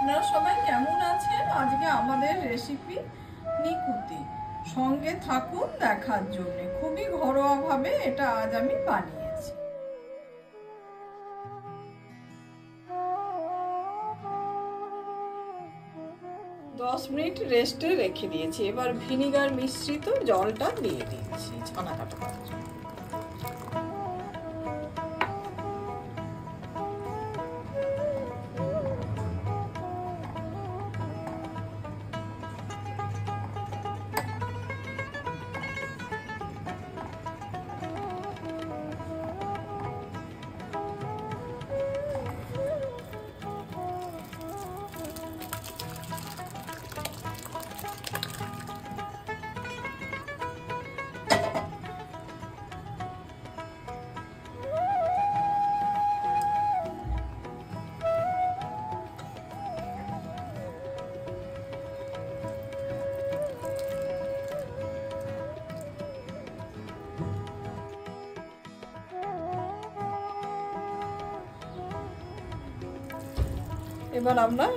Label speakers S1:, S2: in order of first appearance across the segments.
S1: আপনারা সবাই কেমন আছেন? আজকে আমাদের রেসিপি নিকুতি। সঙ্গে থাকুন দেখার জন্য। খুবই ঘরোয়াভাবে এটা আজ আমি বানিয়েছি। 10 মিনিট রেস্টে রেখে দিয়েছি। এবার ভিনিগার মিশ্রিত জলটা দিয়ে দিয়েছি ছানা কাটার জন্য। এবার আমরা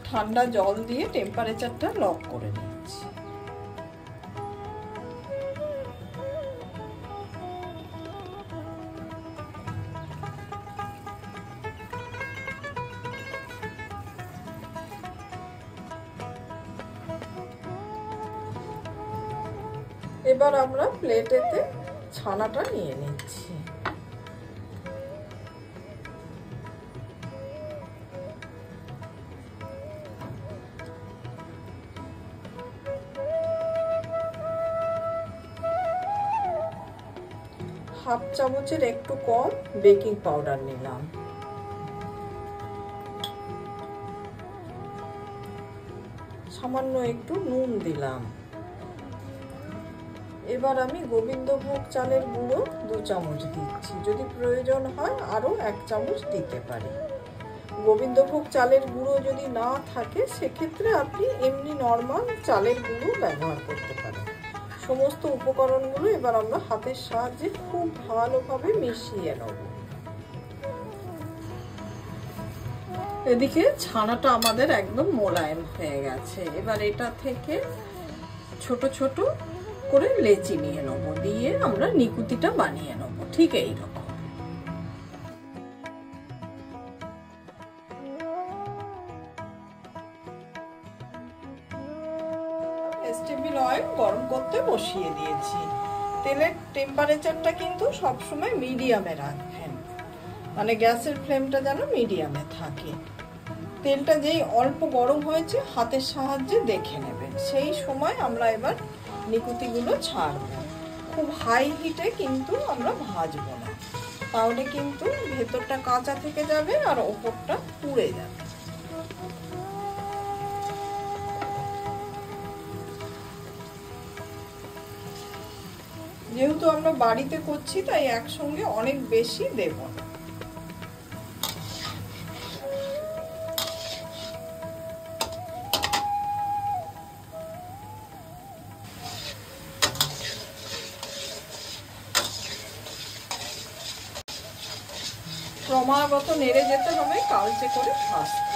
S1: ঠান্ডা জল দিয়ে টেম্পারেচারটা লক করে নিচ্ছি। এবার আমরা প্লেটেতে ছানাটা নিয়ে নিচ্ছি। হাফ চামচের একটু কম বেকিং পাউডার নিলাম। সামান্য একটু নুন দিলাম। এবার আমি গোবিন্দভোগ চালের গুঁড়ো 2 চামচ দিচ্ছি। যদি প্রয়োজন হয় আরো 1 চামচ দিতে পারি। গোবিন্দভোগ চালের গুঁড়ো যদি না থাকে সেক্ষেত্রে আপনি এমনি নর্মাল চালের গুঁড়ো ব্যবহার করতে পারেন। সমস্ত উপকরণগুলো এবার আমরা হাতের সাহায্যে খুব ভালোভাবে মিশিয়ে নেব। এদিকে ছানাটা আমাদের একদম মোলায়েম হয়ে গেছে। এবার এটা থেকে ছোট ছোট করে লেচি নিয়ে নেব, দিয়ে আমরা নিকুতিটা বানিয়ে নেব ঠিক এইরকম। ভেজিটেবল অয়েল গরম করতে বসিয়ে দিয়েছি। তেলের টেম্পারেচারটা কিন্তু সবসময় মিডিয়ামে রাখবেন, মানে গ্যাসের ফ্লেমটা যেন মিডিয়ামে থাকে। তেলটা যেই অল্প গরম হয়েছে হাতের সাহায্যে দেখে নেবেন। সেই সময় আমরা এবার নিকুতিগুলো ছাড়বো। খুব হাই হিটে কিন্তু আমরা ভাজবো না, তাহলে কিন্তু ভেতরটা কাঁচা থেকে যাবে আর ওপরটা পুড়ে যাবে। যেহেতু আমরা বাড়িতে করছি তাই একসঙ্গে অনেক বেশি দেব না। ক্রমাগত নেড়ে যেতে হবে, কালচে করে ভাজতে।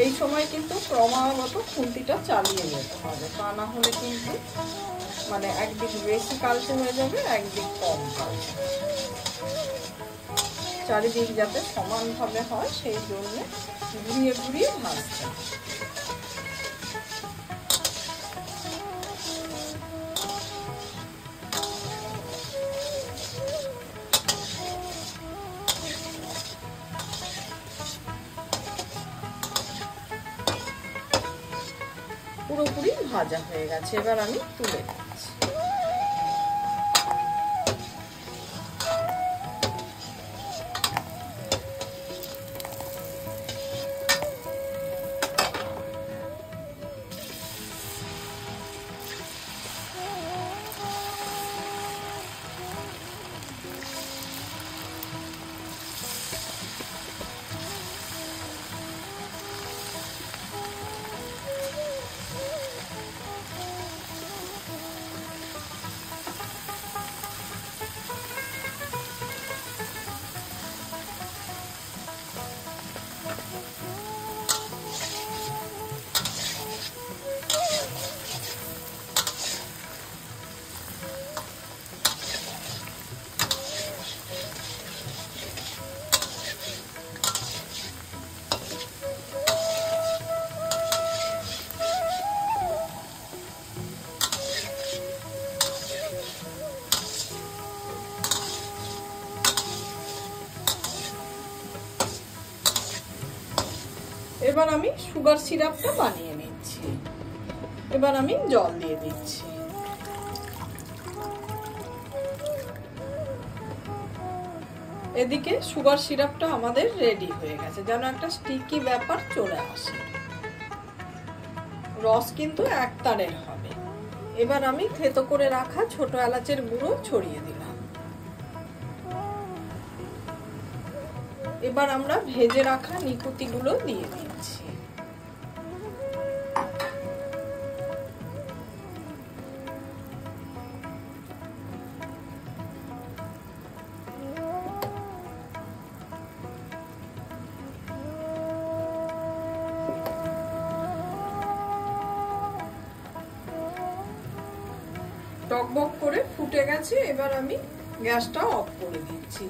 S1: এই সময় কিন্তু ক্রমাগত খুন্তিটা চালিয়ে যেতে হবে, তা না হলে কিন্তু মানে একদিক বেশি কালচে হয়ে যাবে, একদিক কম কালচে। চারিদিক যাতে সমানভাবে হয় সেই জন্য ঘুরিয়ে ঘুরিয়ে ভাজতে। পুরোপুরি ভাজা হয়ে গেছে। এবার আমি তুলে দিচ্ছি। এবার আমি সুগার সিরাপটা বানিয়ে নিচ্ছি। এবার আমি জল দিয়ে দিচ্ছি। এদিকে সুগার সিরাপটা আমাদের রেডি হয়ে গেছে, যেন একটা স্টিকি ব্যাপার চলে আসে। রস কিন্তু একতারের হবে। এবার আমি থেতো করে রাখা ছোট এলাচের গুঁড়ো ছড়িয়ে দিলাম। এবার আমরা ভেজে রাখা নিকুতিগুলো দিয়ে দিচ্ছি। টকবক করে ফুটে গেছে। এবার আমি গ্যাসটা অফ করে দিচ্ছি।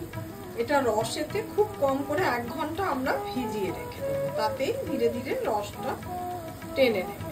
S1: এটা রসেতে খুব কম করে 1 ঘন্টা আমরা ভিজিয়ে রেখে দেবো, তাতেই ধীরে ধীরে রসটা টেনে নেবে।